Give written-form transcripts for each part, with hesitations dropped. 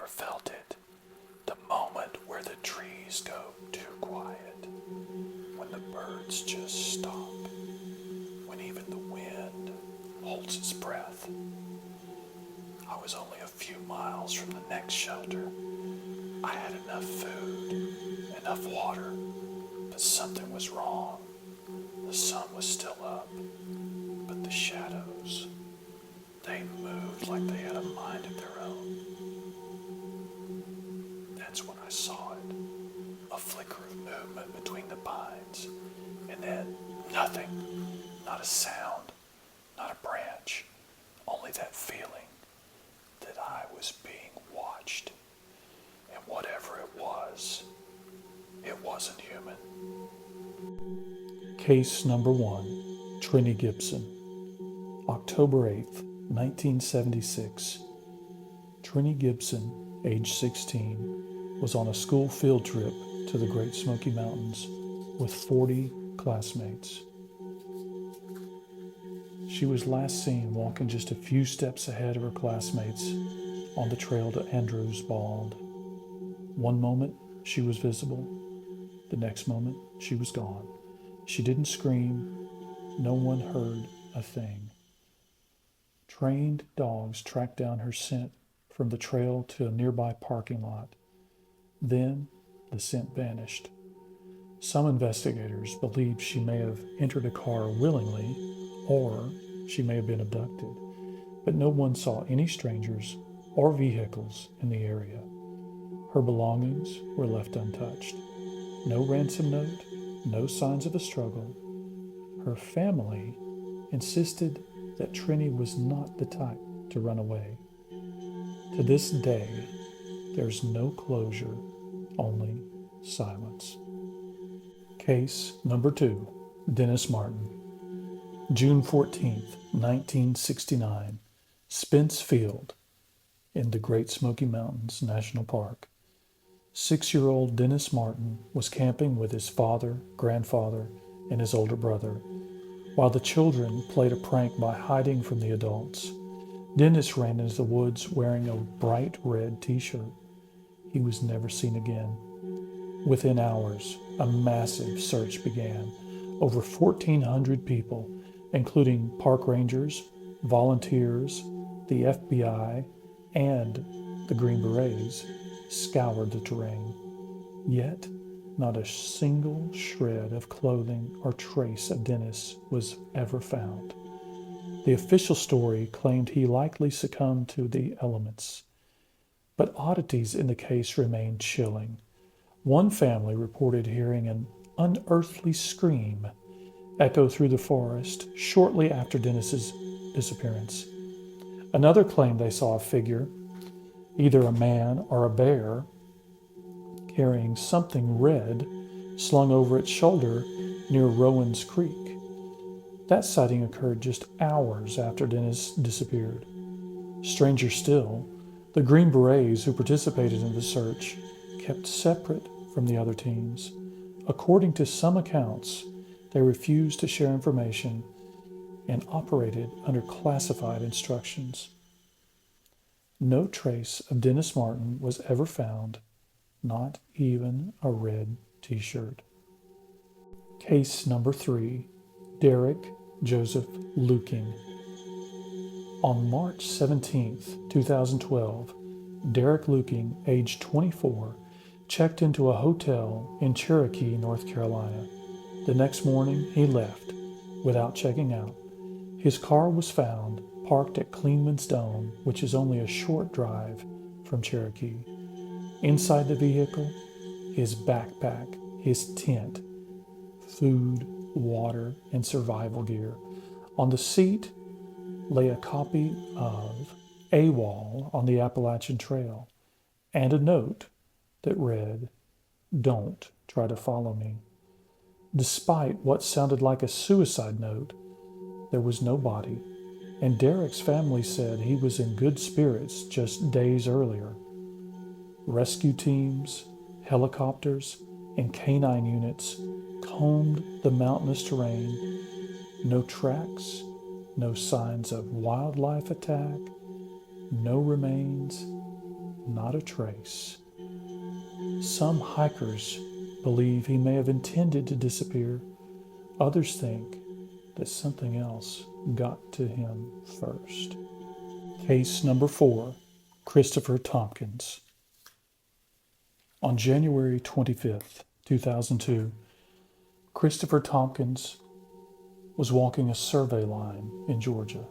ever felt it? The moment where the trees go too quiet, when the birds just stop, when even the wind holds its breath. I was only a few miles from the next shelter. I had enough food, enough water, but something was wrong. The sun was still up, but the shadows, they moved like they had a mind of their own. That's when I saw it, a flicker of movement between the pines, and then nothing, not a sound, not a branch, only that feeling that I was being watched. And whatever it wasn't human. Case number 1, Trini Gibson. October 8th, 1976. Trini Gibson, age 16, was on a school field trip to the Great Smoky Mountains with 40 classmates. She was last seen walking just a few steps ahead of her classmates on the trail to Andrews Bald. One moment, she was visible. The next moment, she was gone. She didn't scream. No one heard a thing. Trained dogs tracked down her scent from the trail to a nearby parking lot. Then, the scent vanished. Some investigators believe she may have entered a car willingly, or she may have been abducted, but no one saw any strangers or vehicles in the area. Her belongings were left untouched. No ransom note, no signs of a struggle. Her family insisted that Trini was not the type to run away. To this day, there's no closure, only silence. Case number 2, Dennis Martin. June 14th, 1969, Spence Field in the Great Smoky Mountains National Park. 6-year-old Dennis Martin was camping with his father, grandfather, and his older brother. While the children played a prank by hiding from the adults, Dennis ran into the woods wearing a bright red t-shirt. He was never seen again. Within hours, a massive search began. Over 1,400 people, including park rangers, volunteers, the FBI, and the Green Berets, scoured the terrain. Yet, not a single shred of clothing or trace of Dennis was ever found. The official story claimed he likely succumbed to the elements, but oddities in the case remained chilling. One family reported hearing an unearthly scream echo through the forest shortly after Dennis's disappearance. Another claimed they saw a figure, either a man or a bear, carrying something red slung over its shoulder near Rowan's Creek. That sighting occurred just hours after Dennis disappeared. Stranger still, the Green Berets who participated in the search kept separate from the other teams. According to some accounts, they refused to share information and operated under classified instructions. No trace of Dennis Martin was ever found, not even a red t-shirt. Case number 3, Derek Joseph Luking. On March 17, 2012, Derek Luking, age 24, checked into a hotel in Cherokee, North Carolina. The next morning, he left without checking out. His car was found parked at Cleanman's Dome, which is only a short drive from Cherokee. Inside the vehicle, his backpack, his tent, food, water, and survival gear. On the seat lay a copy of AWOL on the Appalachian Trail and a note that read, "Don't try to follow me." Despite what sounded like a suicide note, there was no body, and Derek's family said he was in good spirits just days earlier. Rescue teams, helicopters, and canine units combed the mountainous terrain. No tracks, no signs of wildlife attack, no remains, not a trace. Some hikers believe he may have intended to disappear. Others think that something else got to him first. Case number 4, Christopher Tompkins. On January 25th, 2002, Christopher Tompkins was walking a survey line in Georgia.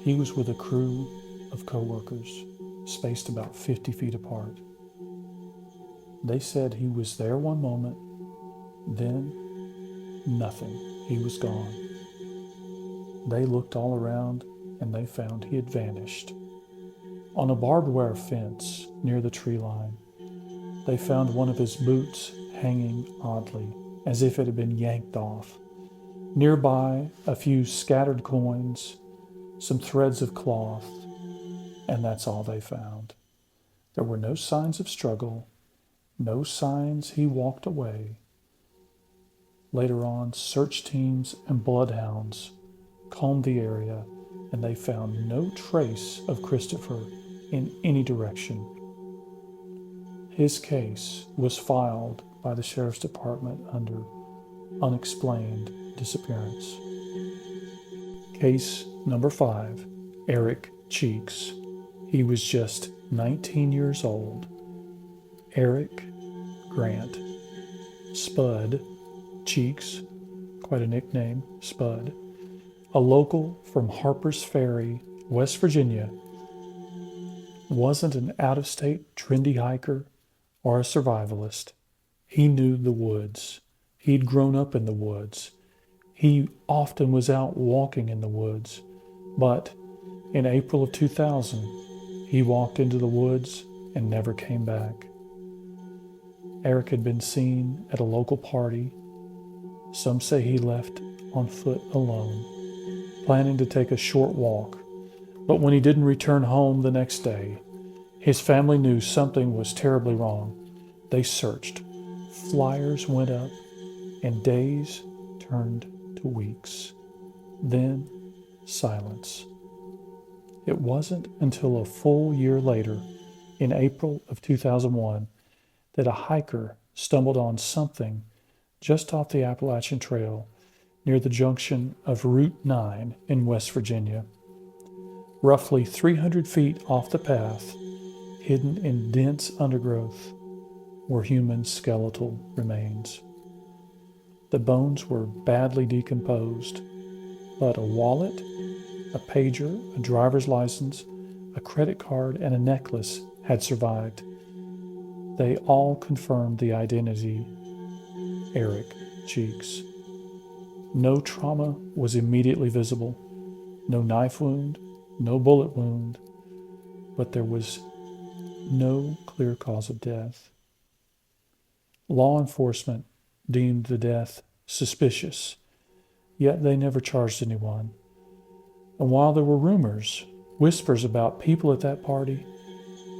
He was with a crew of co-workers, spaced about 50 feet apart. They said he was there one moment, then nothing. He was gone. They looked all around and they found he had vanished. On a barbed wire fence near the tree line, they found one of his boots hanging oddly, as if it had been yanked off. Nearby, a few scattered coins, some threads of cloth, and that's all they found. There were no signs of struggle, no signs he walked away. Later on, search teams and bloodhounds combed the area, and they found no trace of Christopher in any direction. His case was filed by the Sheriff's Department under unexplained disappearance. Case number 5, Eric Cheeks. He was just 19 years old. Eric Grant Spud Cheeks, quite a nickname, Spud, a local from Harper's Ferry, West Virginia, wasn't an out-of-state trendy hiker or a survivalist. He knew the woods. He'd grown up in the woods. He often was out walking in the woods. But in April of 2000, he walked into the woods and never came back. Eric had been seen at a local party. Some say he left on foot alone, planning to take a short walk. But when he didn't return home the next day, his family knew something was terribly wrong. They searched. Flyers went up, and days turned to weeks. Then silence. It wasn't until a full year later, in April of 2001, that a hiker stumbled on something just off the Appalachian Trail near the junction of Route 9 in West Virginia. Roughly 300 feet off the path, hidden in dense undergrowth, were human skeletal remains. The bones were badly decomposed, but a wallet, a pager, a driver's license, a credit card, and a necklace had survived. They all confirmed the identity: Eric Cheeks. No trauma was immediately visible, no knife wound, no bullet wound, but there was no clear cause of death. Law enforcement deemed the death suspicious, yet they never charged anyone. And while there were rumors, whispers about people at that party,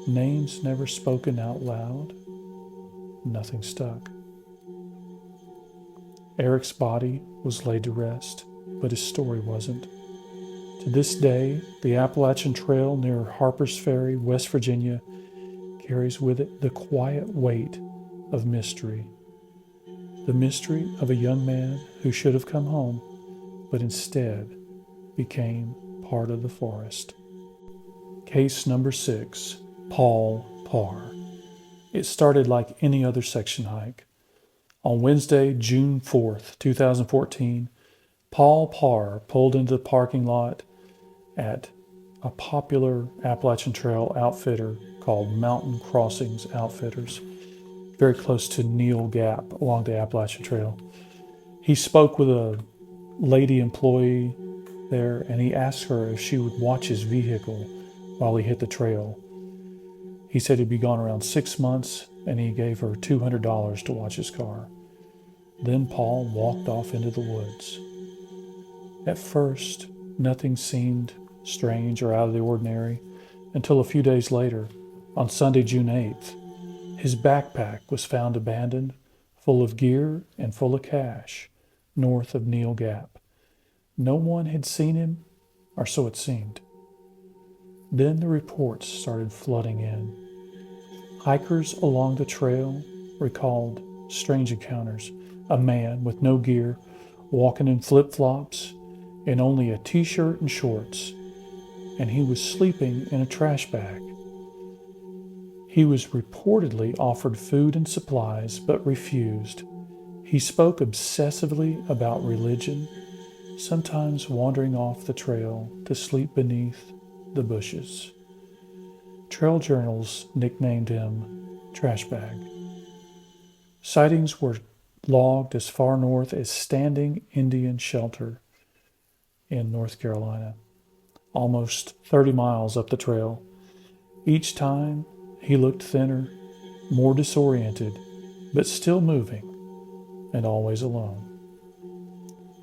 names never spoken out loud, nothing stuck. Eric's body was laid to rest, but his story wasn't. To this day, the Appalachian Trail near Harper's Ferry, West Virginia, carries with it the quiet weight of mystery. The mystery of a young man who should have come home, but instead became part of the forest. Case number 6, Paul Parr. It started like any other section hike. On Wednesday, June 4th, 2014, Paul Parr pulled into the parking lot at a popular Appalachian Trail outfitter called Mountain Crossings Outfitters, very close to Neal Gap along the Appalachian Trail. He spoke with a lady employee there, and he asked her if she would watch his vehicle while he hit the trail. He said he'd be gone around 6 months, and he gave her $200 to watch his car. Then Paul walked off into the woods. At first, nothing seemed strange or out of the ordinary until a few days later, on Sunday, June 8th, his backpack was found abandoned, full of gear and full of cash, north of Neal Gap. No one had seen him, or so it seemed. Then the reports started flooding in. Hikers along the trail recalled strange encounters. A man with no gear, walking in flip-flops and only a t-shirt and shorts, and he was sleeping in a trash bag. He was reportedly offered food and supplies, but refused. He spoke obsessively about religion, sometimes wandering off the trail to sleep beneath the bushes. Trail journals nicknamed him Trash Bag. Sightings were logged as far north as Standing Indian Shelter in North Carolina, almost 30 miles up the trail. Each time, he looked thinner, more disoriented, but still moving, and always alone.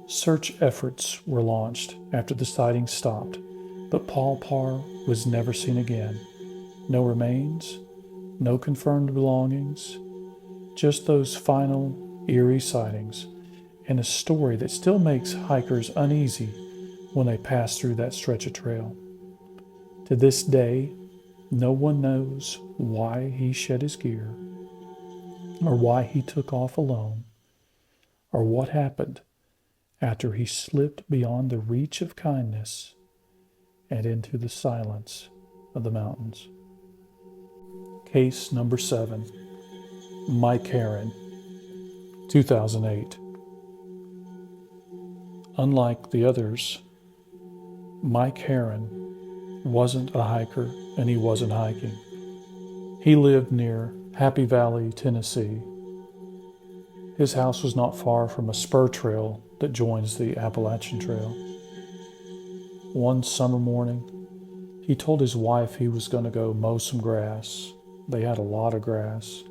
Search efforts were launched after the sightings stopped, but Paul Parr was never seen again. No remains, no confirmed belongings, just those final eerie sightings, and a story that still makes hikers uneasy when they pass through that stretch of trail. To this day, no one knows why he shed his gear, or why he took off alone, or what happened after he slipped beyond the reach of kindness and into the silence of the mountains. Case number 7, Mike Heron, 2008. Unlike the others, Mike Heron wasn't a hiker and he wasn't hiking. He lived near Happy Valley, Tennessee. His house was not far from a spur trail that joins the Appalachian Trail. One summer morning, he told his wife he was going to go mow some grass. They had a lot of grass.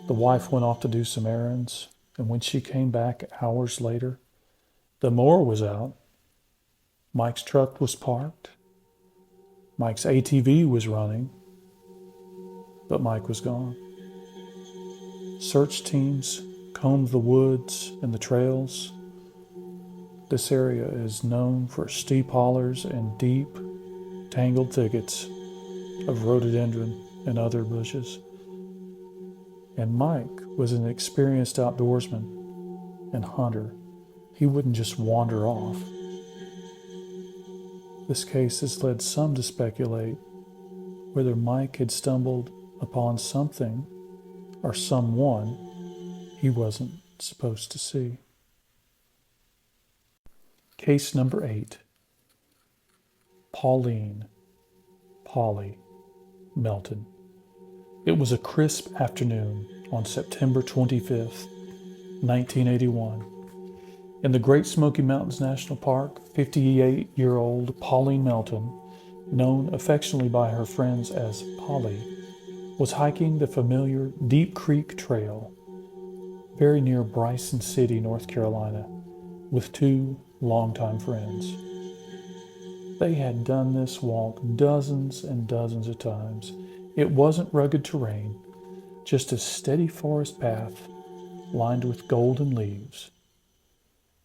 The wife went off to do some errands, and when she came back hours later, the mower was out. Mike's truck was parked. Mike's ATV was running, but Mike was gone. Search teams combed the woods and the trails. This area is known for steep hollers and deep, tangled thickets of rhododendron and other bushes. And Mike was an experienced outdoorsman and hunter. He wouldn't just wander off. This case has led some to speculate whether Mike had stumbled upon something or someone he wasn't supposed to see. Case number 8, Pauline, Polly, Melton. It was a crisp afternoon on September 25th, 1981. In the Great Smoky Mountains National Park, 58-year-old Pauline Melton, known affectionately by her friends as Polly, was hiking the familiar Deep Creek Trail, very near Bryson City, North Carolina, with 2 longtime friends. They had done this walk dozens and dozens of times. It wasn't rugged terrain, just a steady forest path lined with golden leaves.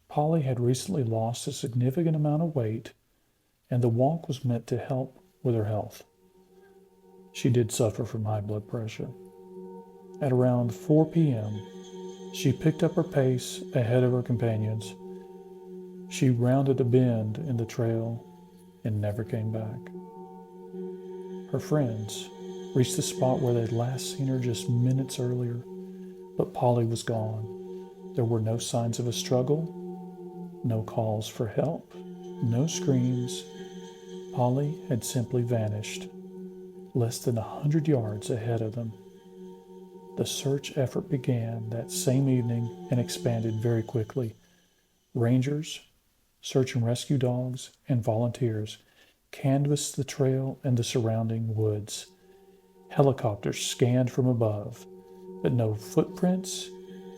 Polly had recently lost a significant amount of weight, and the walk was meant to help with her health. She did suffer from high blood pressure. At around 4 p.m., she picked up her pace ahead of her companions. She rounded a bend in the trail and never came back. Her friends reached the spot where they'd last seen her just minutes earlier, but Polly was gone. There were no signs of a struggle, no calls for help, no screams. Polly had simply vanished, less than 100 yards ahead of them. The search effort began that same evening and expanded very quickly. Rangers, search and rescue dogs, and volunteers canvassed the trail and the surrounding woods. Helicopters scanned from above, but no footprints,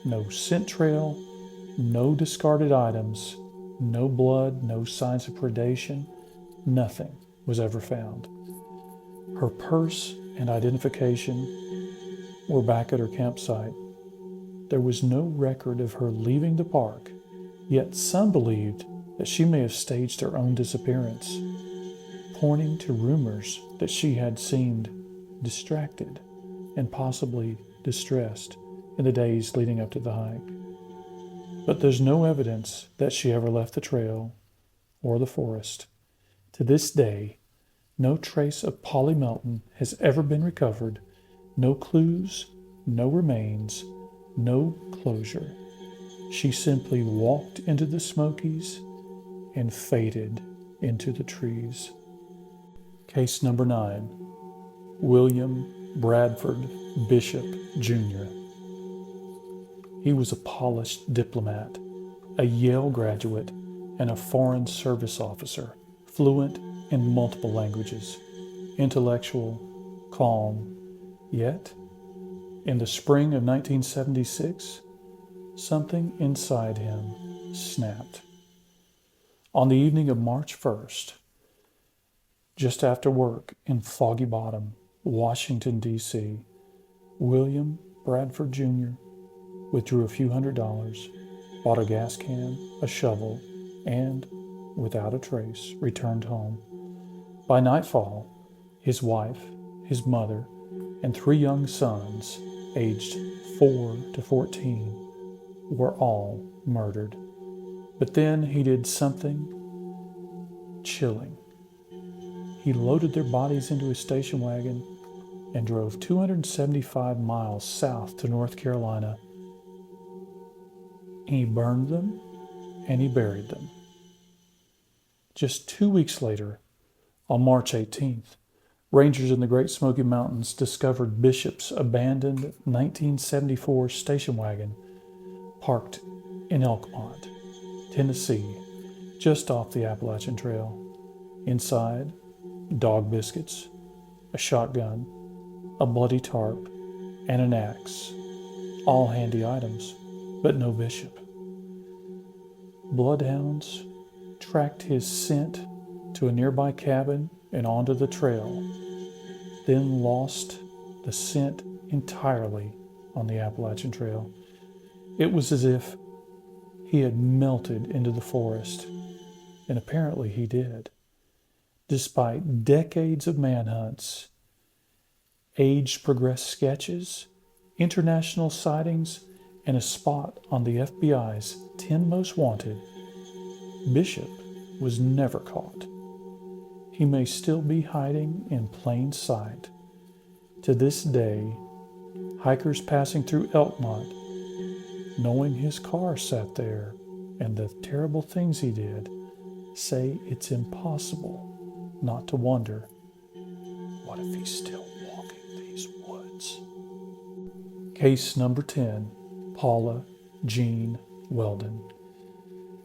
no scent trail, no discarded items, no blood, no signs of predation. Nothing was ever found. Her purse and identification were back at her campsite. There was no record of her leaving the park, yet some believed that she may have staged her own disappearance. pointing to rumors that she had seemed distracted and possibly distressed in the days leading up to the hike. But there's no evidence that she ever left the trail or the forest. To this day, no trace of Polly Melton has ever been recovered, no clues, no remains, no closure. She simply walked into the Smokies and faded into the trees. Case number 9, William Bradford Bishop, Jr. He was a polished diplomat, a Yale graduate, and a Foreign Service officer, fluent in multiple languages, intellectual, calm, yet, in the spring of 1976, something inside him snapped. On the evening of March 1st, just after work in Foggy Bottom, Washington, D.C., William Bradford Jr. withdrew a few $100s, bought a gas can, a shovel, and, without a trace, returned home. By nightfall, his wife, his mother, and 3 young sons, aged 4 to 14, were all murdered. But then he did something chilling. He loaded their bodies into his station wagon and drove 275 miles south to North Carolina. He burned them and he buried them. Just 2 weeks later, on March 18th, rangers in the Great Smoky Mountains discovered Bishop's abandoned 1974 station wagon parked in Elkmont, Tennessee, just off the Appalachian Trail. Inside, dog biscuits, a shotgun, a bloody tarp, and an axe, all handy items, but no Bishop. Bloodhounds tracked his scent to a nearby cabin and onto the trail, then lost the scent entirely on the Appalachian Trail. It was as if he had melted into the forest, and apparently he did. Despite decades of manhunts, age-progressed sketches, international sightings, and a spot on the FBI's 10 Most Wanted, Bishop was never caught. He may still be hiding in plain sight. To this day, hikers passing through Elkmont, knowing his car sat there and the terrible things he did, say it's impossible not to wonder, what if he's still walking these woods? Case number 10, Paula Jean Weldon.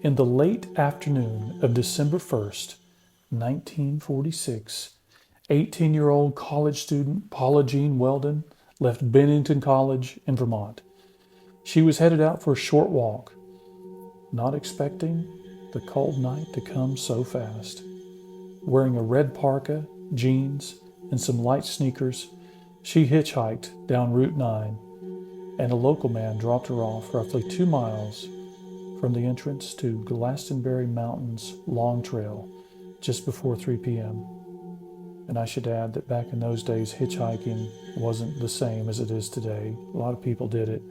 In the late afternoon of December 1st, 1946, 18-year-old college student Paula Jean Weldon left Bennington College in Vermont. She was headed out for a short walk, not expecting the cold night to come so fast. Wearing a red parka, jeans, and some light sneakers, she hitchhiked down Route 9, and a local man dropped her off roughly 2 miles from the entrance to Glastonbury Mountain's Long Trail just before 3 p.m. And I should add that back in those days, hitchhiking wasn't the same as it is today. A lot of people did it,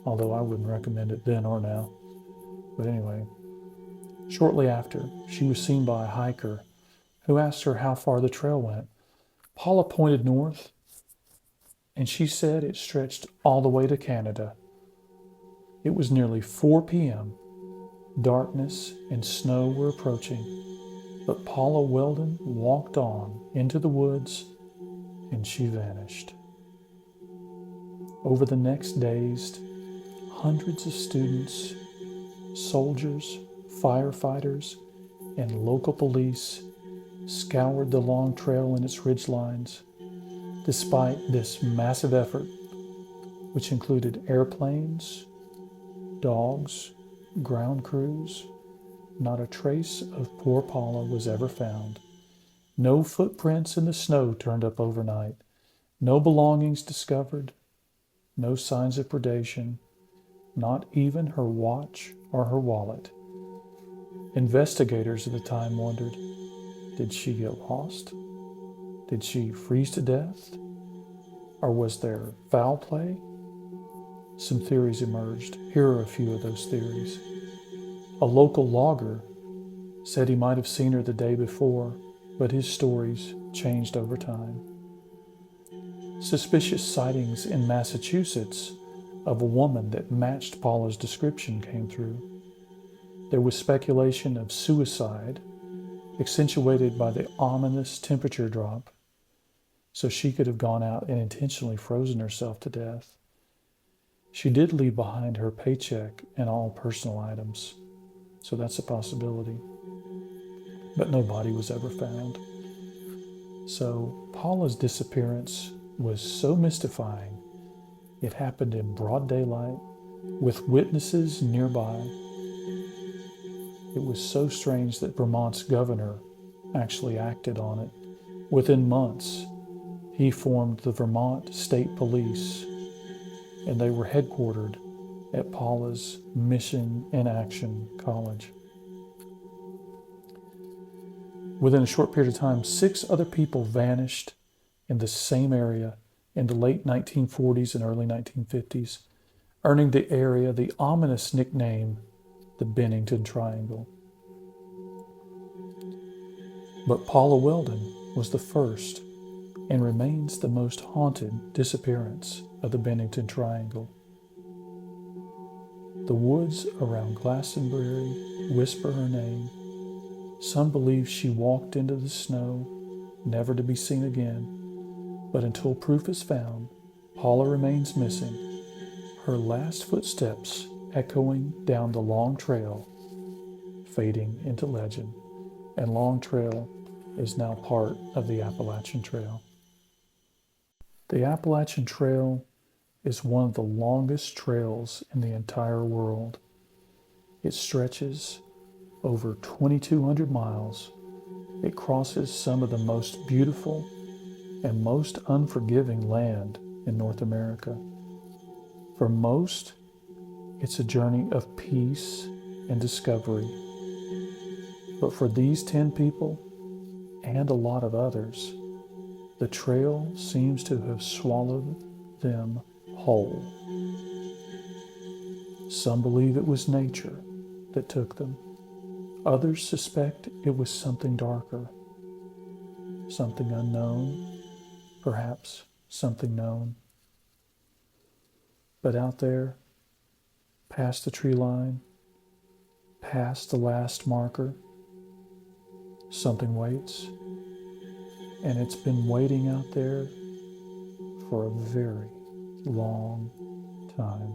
although I wouldn't recommend it then or now. But anyway, shortly after, she was seen by a hiker who asked her how far the trail went. Paula pointed north, and she said it stretched all the way to Canada. It was nearly 4 p.m. Darkness and snow were approaching, but Paula Weldon walked on into the woods, and she vanished. Over the next days, hundreds of students, soldiers, firefighters, and local police scoured the Long Trail and its ridgelines. Despite this massive effort, which included airplanes, dogs, ground crews, not a trace of poor Paula was ever found. No footprints in the snow turned up overnight. No belongings discovered. No signs of predation. Not even her watch or her wallet. Investigators at the time wondered, Did she get lost? Did she freeze to death? Or was there foul play? Some theories emerged. Here are a few of those theories. A local logger said he might have seen her the day before, but his stories changed over time. Suspicious sightings in Massachusetts of a woman that matched Paula's description came through. There was speculation of suicide, accentuated by the ominous temperature drop, so she could have gone out and intentionally frozen herself to death. She did leave behind her paycheck and all personal items, so that's a possibility. But no body was ever found. So Paula's disappearance was so mystifying. It happened in broad daylight with witnesses nearby. It was so strange that Vermont's governor actually acted on it. Within months, he formed the Vermont State Police, and they were headquartered at Paula's Mission in Action College. Within a short period of time, 6 other people vanished in the same area in the late 1940s and early 1950s, earning the area the ominous nickname, the Bennington Triangle. But Paula Weldon was the first and remains the most haunted disappearance of the Bennington Triangle. The woods around Glastonbury whisper her name. Some believe she walked into the snow, never to be seen again. But until proof is found, Paula remains missing, her last footsteps echoing down the long trail, fading into legend. And Long Trail is now part of the Appalachian Trail. The Appalachian Trail is one of the longest trails in the entire world. It stretches over 2,200 miles. It crosses some of the most beautiful and most unforgiving land in North America. For most, it's a journey of peace and discovery. But for these 10 people, and a lot of others, the trail seems to have swallowed them whole. Some believe it was nature that took them. Others suspect it was something darker, something unknown, perhaps something known. But out there, past the tree line, past the last marker, something waits, and it's been waiting out there for a very long time.